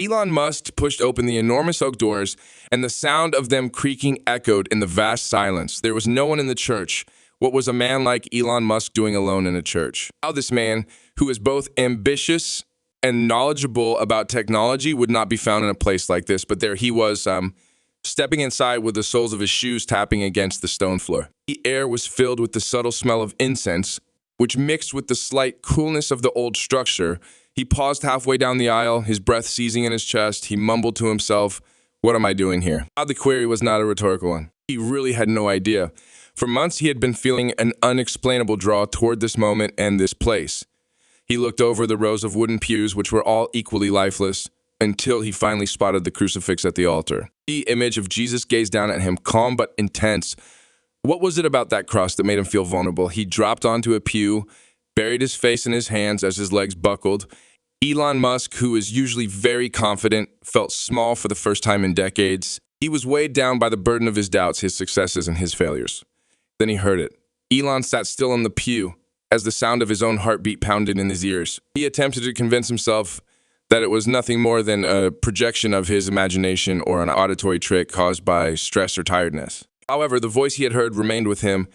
Elon Musk pushed open the enormous oak doors, and the sound of them creaking echoed in the vast silence. There was no one in the church. What was a man like Elon Musk doing alone in a church? How this man, who is both ambitious and knowledgeable about technology, would not be found in a place like this, but there he was, stepping inside with the soles of his shoes tapping against the stone floor. The air was filled with the subtle smell of incense, which mixed with the slight coolness of the old structure. He paused halfway down the aisle, his breath seizing in his chest. He mumbled to himself, "What am I doing here?" The query was not a rhetorical one. He really had no idea. For months, he had been feeling an unexplainable draw toward this moment and this place. He looked over the rows of wooden pews, which were all equally lifeless, until he finally spotted the crucifix at the altar. The image of Jesus gazed down at him, calm but intense. What was it about that cross that made him feel vulnerable? He dropped onto a pew, buried his face in his hands as his legs buckled. Elon Musk, who is usually very confident, felt small for the first time in decades. He was weighed down by the burden of his doubts, his successes, and his failures. Then he heard it. Elon sat still on the pew as the sound of his own heartbeat pounded in his ears. He attempted to convince himself that it was nothing more than a projection of his imagination or an auditory trick caused by stress or tiredness. However, the voice he had heard remained with him,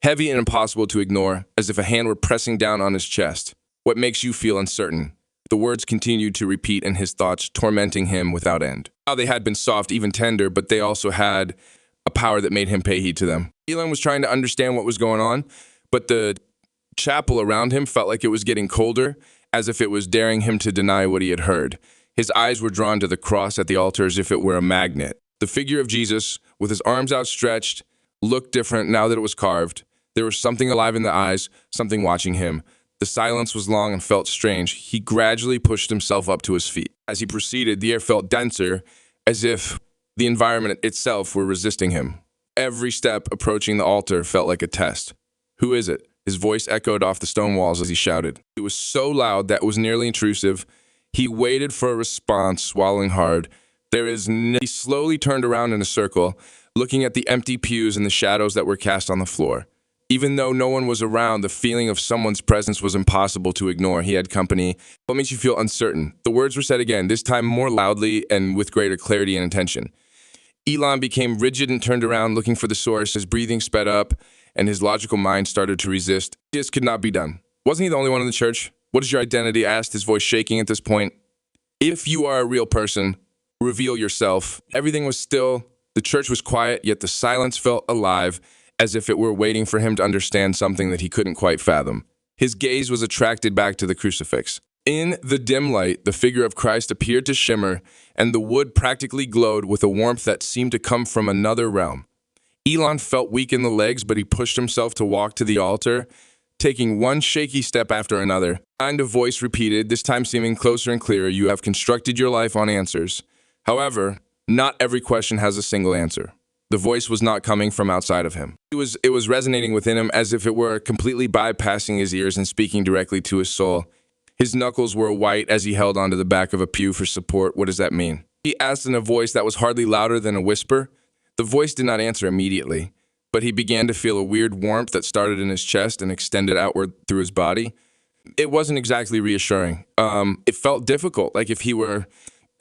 heavy and impossible to ignore, as if a hand were pressing down on his chest. "What makes you feel uncertain?" The words continued to repeat in his thoughts, tormenting him without end. How they had been soft, even tender, but they also had a power that made him pay heed to them. Elon was trying to understand what was going on, but the chapel around him felt like it was getting colder, as if it was daring him to deny what he had heard. His eyes were drawn to the cross at the altar as if it were a magnet. The figure of Jesus, with his arms outstretched, looked different now that it was carved. There was something alive in the eyes, something watching him. The silence was long and felt strange. He gradually pushed himself up to his feet. As he proceeded, the air felt denser, as if the environment itself were resisting him. Every step approaching the altar felt like a test. "Who is it?" His voice echoed off the stone walls as he shouted. It was so loud that it was nearly intrusive. He waited for a response, swallowing hard. He slowly turned around in a circle, looking at the empty pews and the shadows that were cast on the floor. Even though no one was around, the feeling of someone's presence was impossible to ignore. He had company. What makes you feel uncertain? The words were said again, this time more loudly and with greater clarity and intention. Elon became rigid and turned around, looking for the source. His breathing sped up, and his logical mind started to resist. This could not be done. Wasn't he the only one in the church? "What is your identity?" asked, his voice shaking at this point. "If you are a real person, reveal yourself." Everything was still. The church was quiet, yet the silence felt alive, as if it were waiting for him to understand something that he couldn't quite fathom. His gaze was attracted back to the crucifix. In the dim light, the figure of Christ appeared to shimmer, and the wood practically glowed with a warmth that seemed to come from another realm. Elon felt weak in the legs, but he pushed himself to walk to the altar, taking one shaky step after another. A voice repeated, this time seeming closer and clearer, "You have constructed your life on answers. However, not every question has a single answer." The voice was not coming from outside of him. It was resonating within him as if it were completely bypassing his ears and speaking directly to his soul. His knuckles were white as he held onto the back of a pew for support. "What does that mean?" he asked in a voice that was hardly louder than a whisper. The voice did not answer immediately, but he began to feel a weird warmth that started in his chest and extended outward through his body. It wasn't exactly reassuring. It felt difficult, like if he were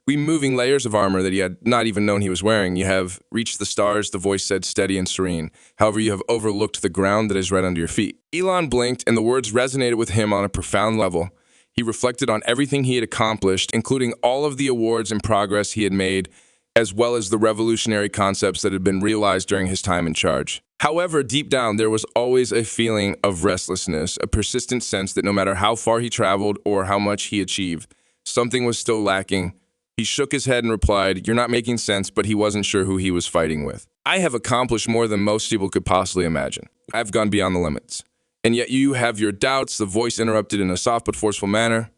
removing layers of armor that he had not even known he was wearing. "You have reached the stars," the voice said, steady and serene. "However, you have overlooked the ground that is right under your feet." Elon blinked, and the words resonated with him on a profound level. He reflected on everything he had accomplished, including all of the awards and progress he had made, as well as the revolutionary concepts that had been realized during his time in charge. However, deep down, there was always a feeling of restlessness, a persistent sense that no matter how far he traveled or how much he achieved, something was still lacking. He shook his head and replied, "You're not making sense," but he wasn't sure who he was fighting with. "I have accomplished more than most people could possibly imagine. I've gone beyond the limits. And yet you have your doubts," the voice interrupted in a soft but forceful manner.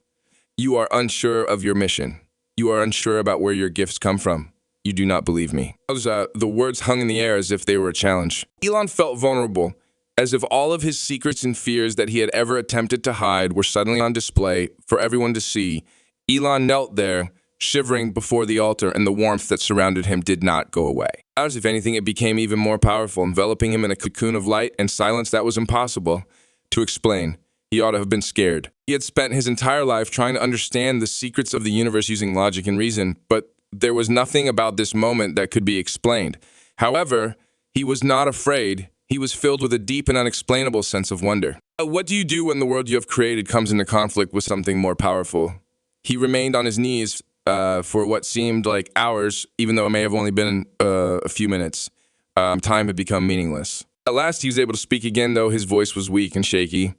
"You are unsure of your mission. You are unsure about where your gifts come from. You do not believe me." The words hung in the air as if they were a challenge. Elon felt vulnerable, as if all of his secrets and fears that he had ever attempted to hide were suddenly on display for everyone to see. Elon knelt there, shivering before the altar, and the warmth that surrounded him did not go away. As if anything, it became even more powerful, enveloping him in a cocoon of light and silence that was impossible to explain. He ought to have been scared. He had spent his entire life trying to understand the secrets of the universe using logic and reason, but there was nothing about this moment that could be explained. However, he was not afraid. He was filled with a deep and unexplainable sense of wonder. What do you do when the world you have created comes into conflict with something more powerful? He remained on his knees for what seemed like hours, even though it may have only been a few minutes. Time had become meaningless. At last, he was able to speak again, though his voice was weak and shaky.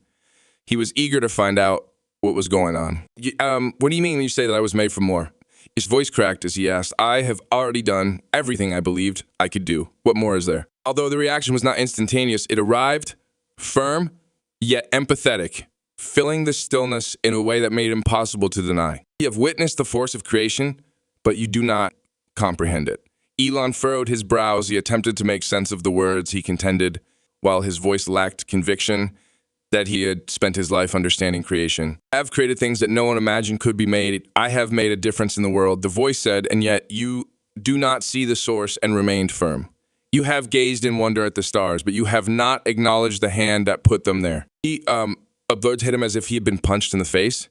He was eager to find out what was going on. What do you mean when you say that I was made for more? His voice cracked as he asked, I have already done everything I believed I could do. What more is there? Although the reaction was not instantaneous, it arrived, firm, yet empathetic, filling the stillness in a way that made it impossible to deny. You have witnessed the force of creation, but you do not comprehend it. Elon furrowed his brow as he attempted to make sense of the words he contended, while his voice lacked conviction that he had spent his life understanding creation. I have created things that no one imagined could be made. I have made a difference in the world, the voice said, and yet you do not see the source and remained firm. You have gazed in wonder at the stars, but you have not acknowledged the hand that put them there. A blow hit him as if he had been punched in the face.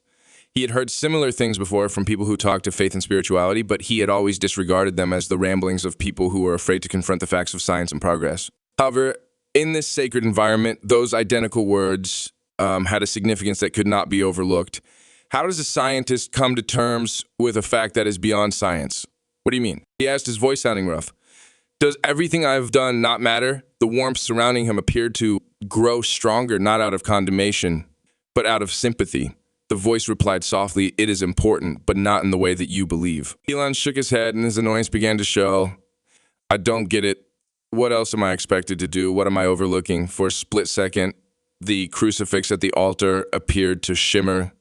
He had heard similar things before from people who talked of faith and spirituality, but he had always disregarded them as the ramblings of people who were afraid to confront the facts of science and progress. However, in this sacred environment, those identical words had a significance that could not be overlooked. How does a scientist come to terms with a fact that is beyond science? What do you mean? He asked, his voice sounding rough. Does everything I've done not matter? The warmth surrounding him appeared to grow stronger, not out of condemnation, but out of sympathy. The voice replied softly, it is important, but not in the way that you believe. Elon shook his head and his annoyance began to show. I don't get it. What else am I expected to do? What am I overlooking? For a split second, the crucifix at the altar appeared to shimmer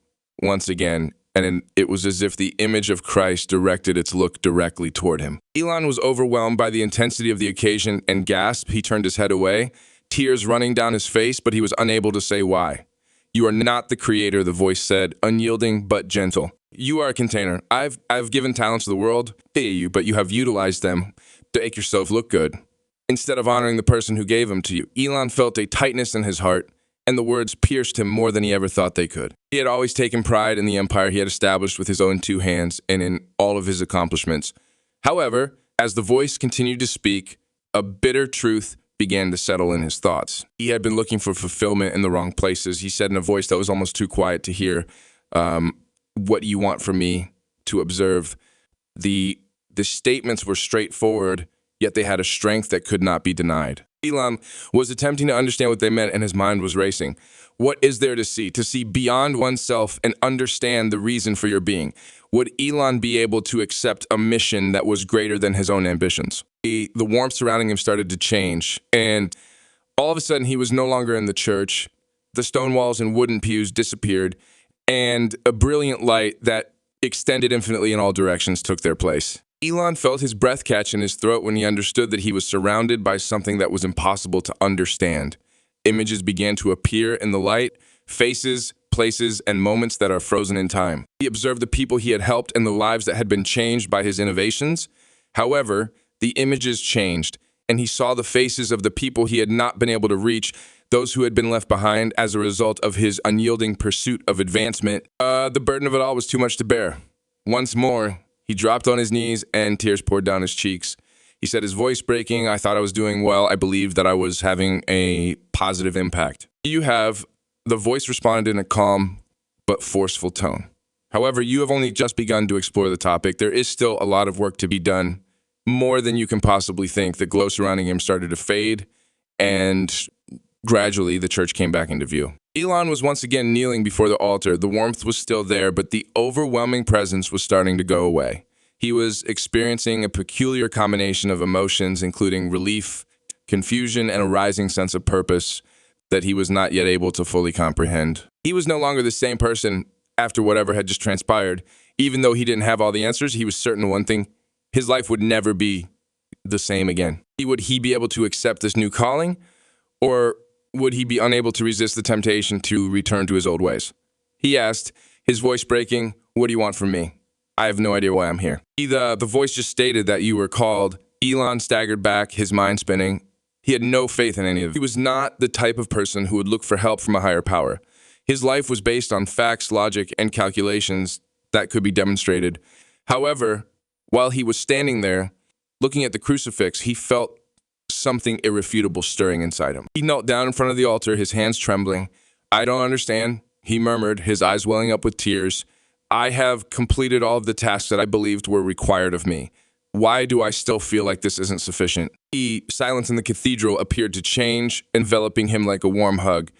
once again, and it was as if the image of Christ directed its look directly toward him. Elon was overwhelmed by the intensity of the occasion and gasped. He turned his head away, tears running down his face, but he was unable to say why. You are not the creator, the voice said, unyielding but gentle. You are a container. I've given talents to the world, but you have utilized them to make yourself look good, instead of honoring the person who gave them to you. Elon felt a tightness in his heart, and the words pierced him more than he ever thought they could. He had always taken pride in the empire he had established with his own two hands and in all of his accomplishments. However, as the voice continued to speak, a bitter truth began to settle in his thoughts. He had been looking for fulfillment in the wrong places. He said in a voice that was almost too quiet to hear, what do you want from me to observe? The statements were straightforward, yet they had a strength that could not be denied. Elon was attempting to understand what they meant, and his mind was racing. What is there to see? To see beyond oneself and understand the reason for your being. Would Elon be able to accept a mission that was greater than his own ambitions? The warmth surrounding him started to change, and all of a sudden he was no longer in the church. The stone walls and wooden pews disappeared, and a brilliant light that extended infinitely in all directions took their place. Elon felt his breath catch in his throat when he understood that he was surrounded by something that was impossible to understand. Images began to appear in the light, faces, places, and moments that are frozen in time. He observed the people he had helped and the lives that had been changed by his innovations. However, the images changed, and he saw the faces of the people he had not been able to reach, those who had been left behind as a result of his unyielding pursuit of advancement. The burden of it all was too much to bear. Once more, he dropped on his knees and tears poured down his cheeks. He said, his voice breaking, I thought I was doing well. I believed that I was having a positive impact. The voice responded in a calm but forceful tone. However, you have only just begun to explore the topic. There is still a lot of work to be done, more than you can possibly think. The glow surrounding him started to fade, and gradually the church came back into view. Elon was once again kneeling before the altar. The warmth was still there, but the overwhelming presence was starting to go away. He was experiencing a peculiar combination of emotions, including relief, confusion, and a rising sense of purpose that he was not yet able to fully comprehend. He was no longer the same person after whatever had just transpired. Even though he didn't have all the answers, he was certain of one thing: his life would never be the same again. Would he be able to accept this new calling, or would he be unable to resist the temptation to return to his old ways? He asked, his voice breaking, what do you want from me? I have no idea why I'm here. The voice just stated that you were called. Elon staggered back, his mind spinning. He had no faith in any of it. He was not the type of person who would look for help from a higher power. His life was based on facts, logic, and calculations that could be demonstrated. However, while he was standing there, looking at the crucifix, he felt something irrefutable stirring inside him. He knelt down in front of the altar, his hands trembling. "I don't understand," he murmured, his eyes welling up with tears. "I have completed all of the tasks that I believed were required of me. Why do I still feel like this isn't sufficient?" The silence in the cathedral appeared to change, enveloping him like a warm hug.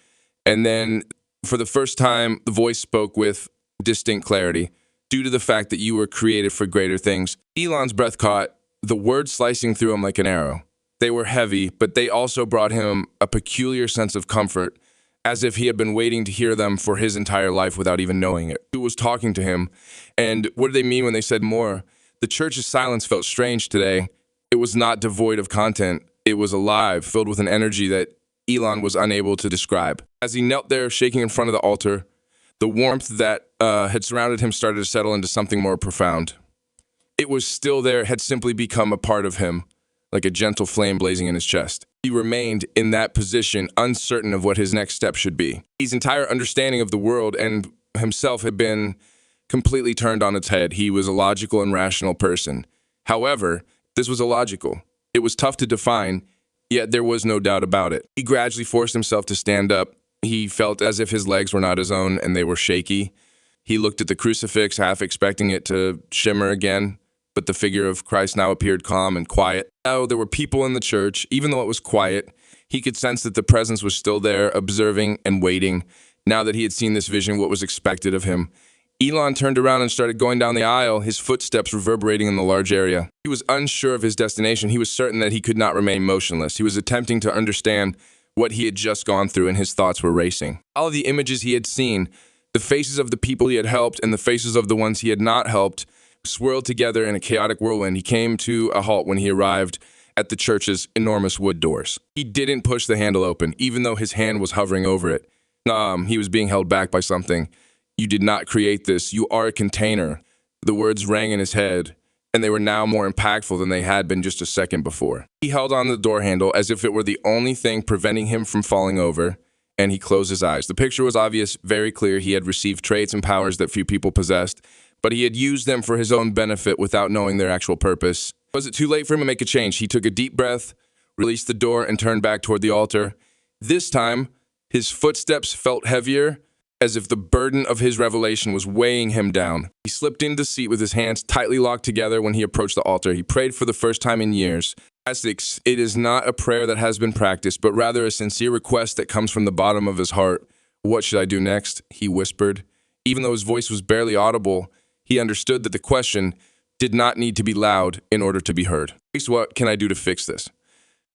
And then, for the first time, the voice spoke with distinct clarity. "Due to the fact that you were created for greater things." Elon's breath caught, the words slicing through him like an arrow. They were heavy, but they also brought him a peculiar sense of comfort, as if he had been waiting to hear them for his entire life without even knowing it. Who was talking to him? And what did they mean when they said more? The church's silence felt strange today. It was not devoid of content. It was alive, filled with an energy that Elon was unable to describe. As he knelt there, shaking in front of the altar, the warmth that had surrounded him started to settle into something more profound. It was still there, had simply become a part of him, like a gentle flame blazing in his chest. He remained in that position, uncertain of what his next step should be. His entire understanding of the world and himself had been completely turned on its head. He was a logical and rational person. However, this was illogical. It was tough to define, yet there was no doubt about it. He gradually forced himself to stand up. He felt as if his legs were not his own and they were shaky. He looked at the crucifix, half expecting it to shimmer again, but the figure of Christ now appeared calm and quiet. Now there were people in the church. Even though it was quiet, he could sense that the presence was still there, observing and waiting. Now that he had seen this vision, what was expected of him? Elon turned around and started going down the aisle, his footsteps reverberating in the large area. He was unsure of his destination. He was certain that he could not remain motionless. He was attempting to understand what he had just gone through, and his thoughts were racing. All of the images he had seen, the faces of the people he had helped and the faces of the ones he had not helped, swirled together in a chaotic whirlwind. He came to a halt when he arrived at the church's enormous wood doors. He didn't push the handle open, even though his hand was hovering over it. He was being held back by something. "You did not create this. You are a container." The words rang in his head, and they were now more impactful than they had been just a second before. He held on the door handle as if it were the only thing preventing him from falling over, and he closed his eyes. The picture was obvious, very clear. He had received traits and powers that few people possessed, but he had used them for his own benefit without knowing their actual purpose. Was it too late for him to make a change? He took a deep breath, released the door, and turned back toward the altar. This time, his footsteps felt heavier, as if the burden of his revelation was weighing him down. He slipped into the seat with his hands tightly locked together when he approached the altar. He prayed for the first time in years. It is not a prayer that has been practiced, but rather a sincere request that comes from the bottom of his heart. "What should I do next?" he whispered. Even though his voice was barely audible, he understood that the question did not need to be loud in order to be heard. "What can I do to fix this?"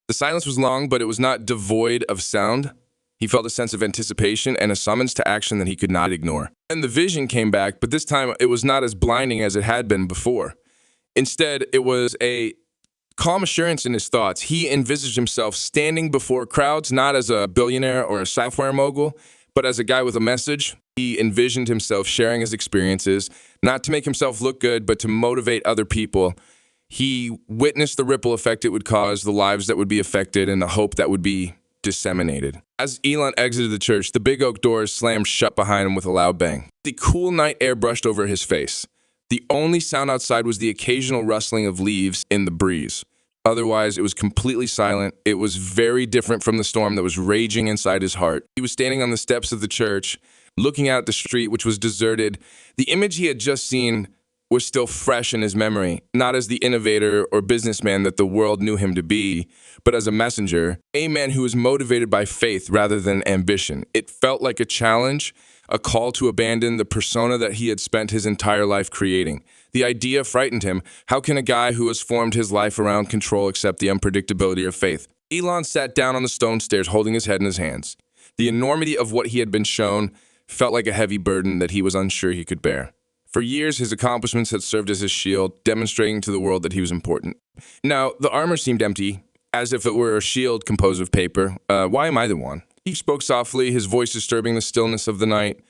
The silence was long, but it was not devoid of sound. He felt a sense of anticipation and a summons to action that he could not ignore. And the vision came back, but this time it was not as blinding as it had been before. Instead, it was a calm assurance in his thoughts. He envisaged himself standing before crowds, not as a billionaire or a software mogul, but as a guy with a message. He envisioned himself sharing his experiences, not to make himself look good, but to motivate other people. He witnessed the ripple effect it would cause, the lives that would be affected, and the hope that would be disseminated. As Elon exited the church, the big oak doors slammed shut behind him with a loud bang. The cool night air brushed over his face. The only sound outside was the occasional rustling of leaves in the breeze. Otherwise, it was completely silent. It was very different from the storm that was raging inside his heart. He was standing on the steps of the church, looking out at the street, which was deserted. The image he had just seen was still fresh in his memory, not as the innovator or businessman that the world knew him to be, but as a messenger, a man who was motivated by faith rather than ambition. It felt like a challenge, a call to abandon the persona that he had spent his entire life creating. The idea frightened him. How can a guy who has formed his life around control accept the unpredictability of faith? Elon sat down on the stone stairs, holding his head in his hands. The enormity of what he had been shown felt like a heavy burden that he was unsure he could bear. For years, his accomplishments had served as his shield, demonstrating to the world that he was important. Now, the armor seemed empty, as if it were a shield composed of paper. Why am I the one? He spoke softly, his voice disturbing the stillness of the night.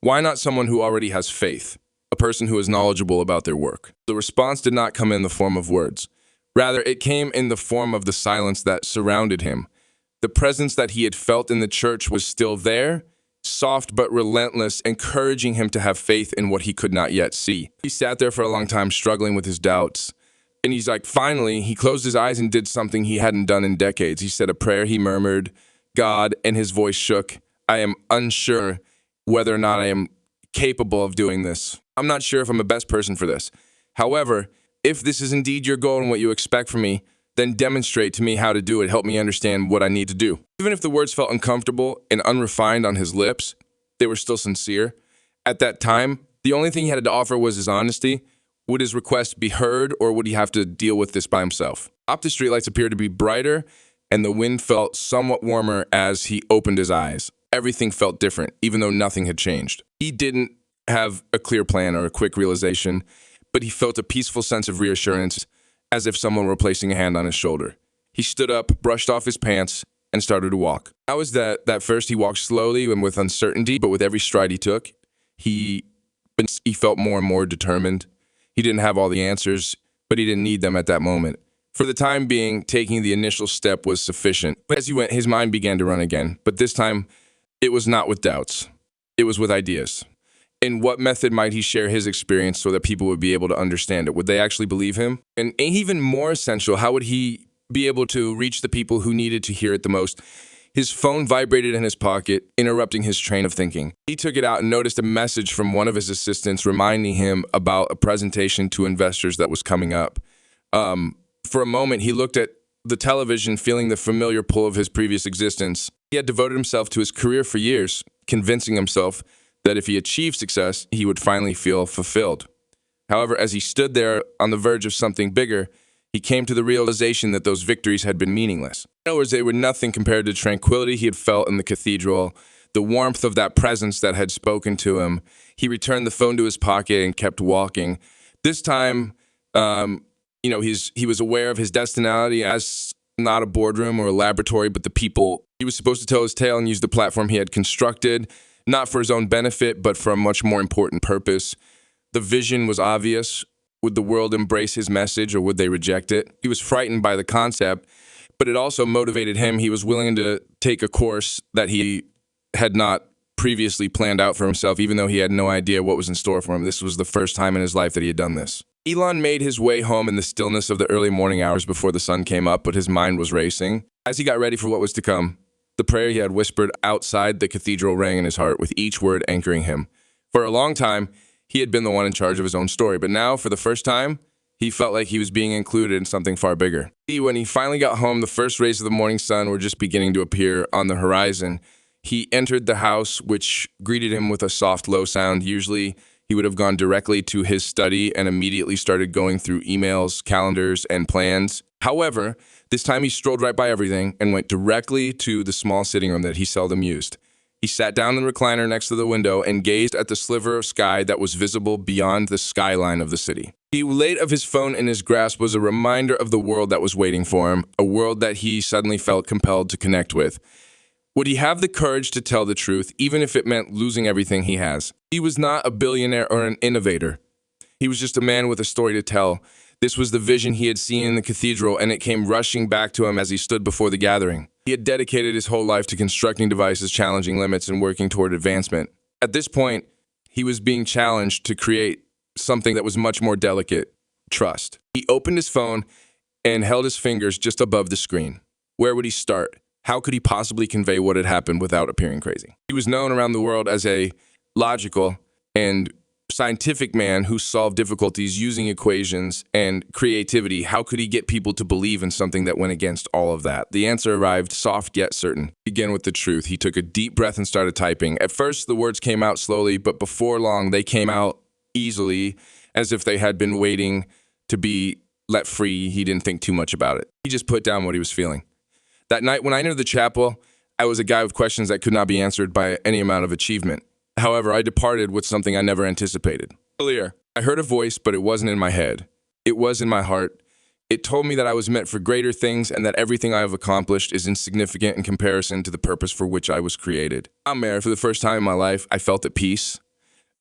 Why not someone who already has faith? A person who is knowledgeable about their work. The response did not come in the form of words. Rather, it came in the form of the silence that surrounded him. The presence that he had felt in the church was still there, soft but relentless, encouraging him to have faith in what he could not yet see. He sat there for a long time, struggling with his doubts. And he's like, finally, he closed his eyes and did something he hadn't done in decades. He said a prayer, he murmured, God, and his voice shook. I am unsure whether or not I am capable of doing this. I'm not sure if I'm the best person for this. However, if this is indeed your goal and what you expect from me, then demonstrate to me how to do it. Help me understand what I need to do. Even if the words felt uncomfortable and unrefined on his lips, they were still sincere. At that time, the only thing he had to offer was his honesty. Would his request be heard, or would he have to deal with this by himself? Up the streetlights appeared to be brighter, and the wind felt somewhat warmer as he opened his eyes. Everything felt different, even though nothing had changed. He didn't have a clear plan or a quick realization, but he felt a peaceful sense of reassurance, as if someone were placing a hand on his shoulder. He stood up, brushed off his pants, and started to walk. How was that? At first, he walked slowly and with uncertainty, but with every stride he took, he felt more and more determined. He didn't have all the answers, but he didn't need them at that moment. For the time being, taking the initial step was sufficient. As he went, his mind began to run again, but this time, it was not with doubts. It was with ideas. In what method might he share his experience so that people would be able to understand it? Would they actually believe him? And even more essential, how would he be able to reach the people who needed to hear it the most? His phone vibrated in his pocket, interrupting his train of thinking. He took it out and noticed a message from one of his assistants reminding him about a presentation to investors that was coming up. For a moment, he looked at the television, feeling the familiar pull of his previous existence. He had devoted himself to his career for years, convincing himself that if he achieved success, he would finally feel fulfilled. However, as he stood there on the verge of something bigger, he came to the realization that those victories had been meaningless. In other words, they were nothing compared to the tranquility he had felt in the cathedral, the warmth of that presence that had spoken to him. He returned the phone to his pocket and kept walking. This time, he was aware of his destinality as not a boardroom or a laboratory, but the people. He was supposed to tell his tale and use the platform he had constructed, not for his own benefit, but for a much more important purpose. The vision was obvious. Would the world embrace his message, or would they reject it? He was frightened by the concept, but it also motivated him. He was willing to take a course that he had not previously planned out for himself, even though he had no idea what was in store for him. This was the first time in his life that he had done this. Elon made his way home in the stillness of the early morning hours before the sun came up, but his mind was racing. As he got ready for what was to come, the prayer he had whispered outside the cathedral rang in his heart, with each word anchoring him. For a long time, he had been the one in charge of his own story, but now, for the first time, he felt like he was being included in something far bigger. When he finally got home, the first rays of the morning sun were just beginning to appear on the horizon. He entered the house, which greeted him with a soft, low sound. Usually, he would have gone directly to his study and immediately started going through emails, calendars, and plans. However, this time he strolled right by everything and went directly to the small sitting room that he seldom used. He sat down in the recliner next to the window and gazed at the sliver of sky that was visible beyond the skyline of the city. The weight of his phone in his grasp was a reminder of the world that was waiting for him, a world that he suddenly felt compelled to connect with. Would he have the courage to tell the truth, even if it meant losing everything he has? He was not a billionaire or an innovator. He was just a man with a story to tell. This was the vision he had seen in the cathedral, and it came rushing back to him as he stood before the gathering. He had dedicated his whole life to constructing devices, challenging limits, and working toward advancement. At this point, he was being challenged to create something that was much more delicate: trust. He opened his phone and held his fingers just above the screen. Where would he start? How could he possibly convey what had happened without appearing crazy? He was known around the world as a logical and scientific man who solved difficulties using equations and creativity. How could he get people to believe in something that went against all of that? The answer arrived, soft yet certain. Begin with the truth. He took a deep breath and started typing. At first, the words came out slowly, but before long, they came out easily, as if they had been waiting to be let free. He didn't think too much about it. He just put down what he was feeling. That night, when I entered the chapel, I was a guy with questions that could not be answered by any amount of achievement. However, I departed with something I never anticipated. Earlier, I heard a voice, but it wasn't in my head. It was in my heart. It told me that I was meant for greater things and that everything I have accomplished is insignificant in comparison to the purpose for which I was created. I'm there. For the first time in my life, I felt at peace.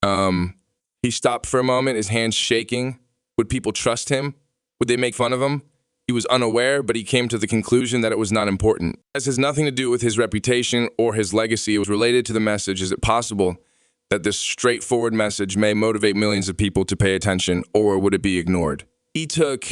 He stopped for a moment, his hands shaking. Would people trust him? Would they make fun of him? He was unaware, but he came to the conclusion that it was not important. This has nothing to do with his reputation or his legacy. It was related to the message. Is it possible that this straightforward message may motivate millions of people to pay attention, or would it be ignored? He took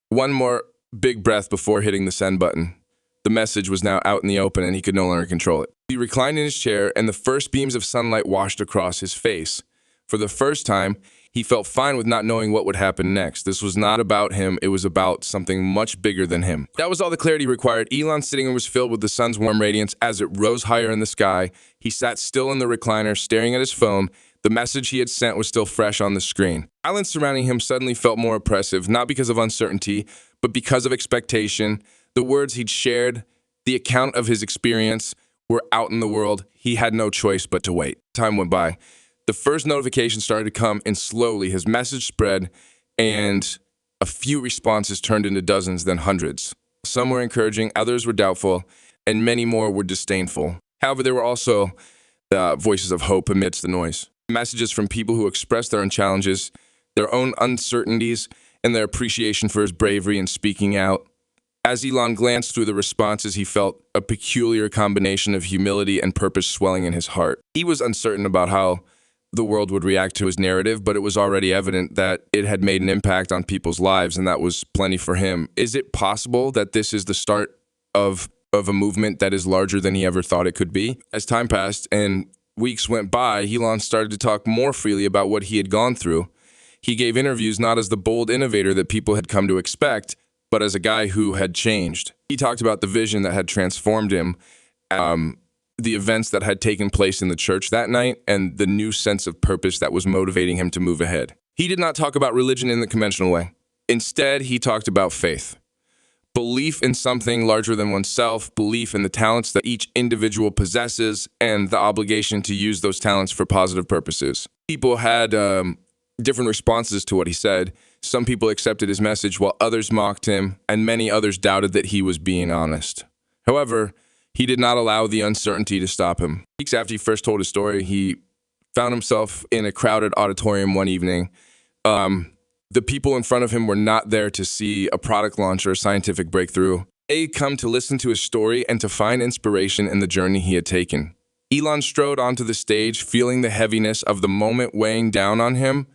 one more big breath before hitting the send button. The message was now out in the open, and he could no longer control it. He reclined in his chair, and the first beams of sunlight washed across his face. For the first time, he felt fine with not knowing what would happen next. This was not about him. It was about something much bigger than him. That was all the clarity required. Elon's sitting room was filled with the sun's warm radiance as it rose higher in the sky. He sat still in the recliner, staring at his phone. The message he had sent was still fresh on the screen. Silence surrounding him suddenly felt more oppressive, not because of uncertainty, but because of expectation. The words he'd shared, the account of his experience, were out in the world. He had no choice but to wait. Time went by. The first notification started to come, and slowly his message spread, and a few responses turned into dozens, then hundreds. Some were encouraging, others were doubtful, and many more were disdainful. However, there were also voices of hope amidst the noise. Messages from people who expressed their own challenges, their own uncertainties, and their appreciation for his bravery in speaking out. As Elon glanced through the responses, he felt a peculiar combination of humility and purpose swelling in his heart. He was uncertain about how the world would react to his narrative, but it was already evident that it had made an impact on people's lives, and that was plenty for him. Is it possible that this is the start of a movement that is larger than he ever thought it could be? As time passed and weeks went by, Elon started to talk more freely about what he had gone through. He gave interviews not as the bold innovator that people had come to expect, but as a guy who had changed. He talked about the vision that had transformed him, the events that had taken place in the church that night, and the new sense of purpose that was motivating him to move ahead. He did not talk about religion in the conventional way. Instead, he talked about faith. Belief in something larger than oneself, belief in the talents that each individual possesses, and the obligation to use those talents for positive purposes. People had different responses to what he said. Some people accepted his message while others mocked him, and many others doubted that he was being honest. However, he did not allow the uncertainty to stop him. Weeks after he first told his story, he found himself in a crowded auditorium one evening. The people in front of him were not there to see a product launch or a scientific breakthrough. They'd come to listen to his story and to find inspiration in the journey he had taken. Elon strode onto the stage, feeling the heaviness of the moment weighing down on him.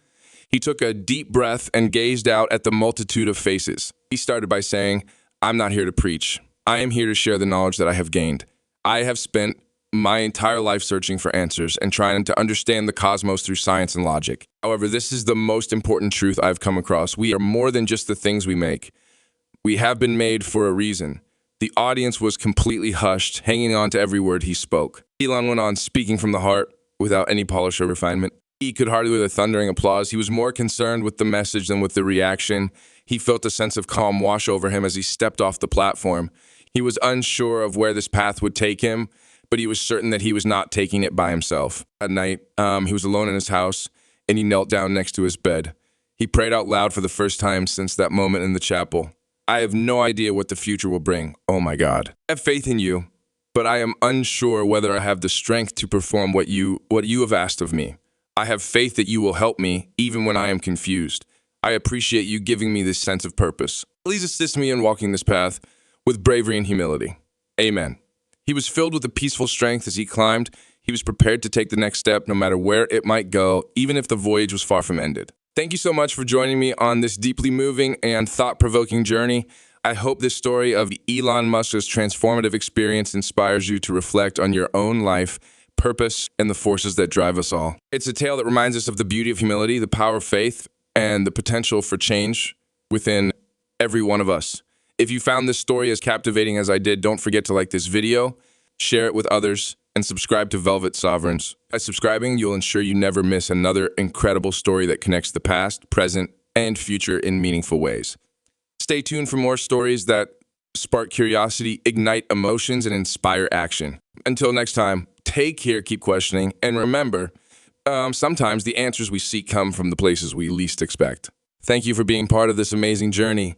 He took a deep breath and gazed out at the multitude of faces. He started by saying, "I'm not here to preach. I am here to share the knowledge that I have gained. I have spent my entire life searching for answers and trying to understand the cosmos through science and logic. However, this is the most important truth I've come across. We are more than just the things we make. We have been made for a reason." The audience was completely hushed, hanging on to every word he spoke. Elon went on, speaking from the heart, without any polish or refinement. He could hardly hear the thundering applause. He was more concerned with the message than with the reaction. He felt a sense of calm wash over him as he stepped off the platform. He was unsure of where this path would take him, but he was certain that he was not taking it by himself. At night, he was alone in his house, and he knelt down next to his bed. He prayed out loud for the first time since that moment in the chapel. "I have no idea what the future will bring. Oh my God. I have faith in you, but I am unsure whether I have the strength to perform what you have asked of me. I have faith that you will help me, even when I am confused. I appreciate you giving me this sense of purpose. Please assist me in walking this path with bravery and humility. Amen." He was filled with a peaceful strength as he climbed. He was prepared to take the next step, no matter where it might go, even if the voyage was far from ended. Thank you so much for joining me on this deeply moving and thought-provoking journey. I hope this story of Elon Musk's transformative experience inspires you to reflect on your own life, purpose, and the forces that drive us all. It's a tale that reminds us of the beauty of humility, the power of faith, and the potential for change within every one of us. If you found this story as captivating as I did, don't forget to like this video, share it with others, and subscribe to Velvet Sovereigns. By subscribing, you'll ensure you never miss another incredible story that connects the past, present, and future in meaningful ways. Stay tuned for more stories that spark curiosity, ignite emotions, and inspire action. Until next time, take care, keep questioning, and remember, sometimes the answers we seek come from the places we least expect. Thank you for being part of this amazing journey.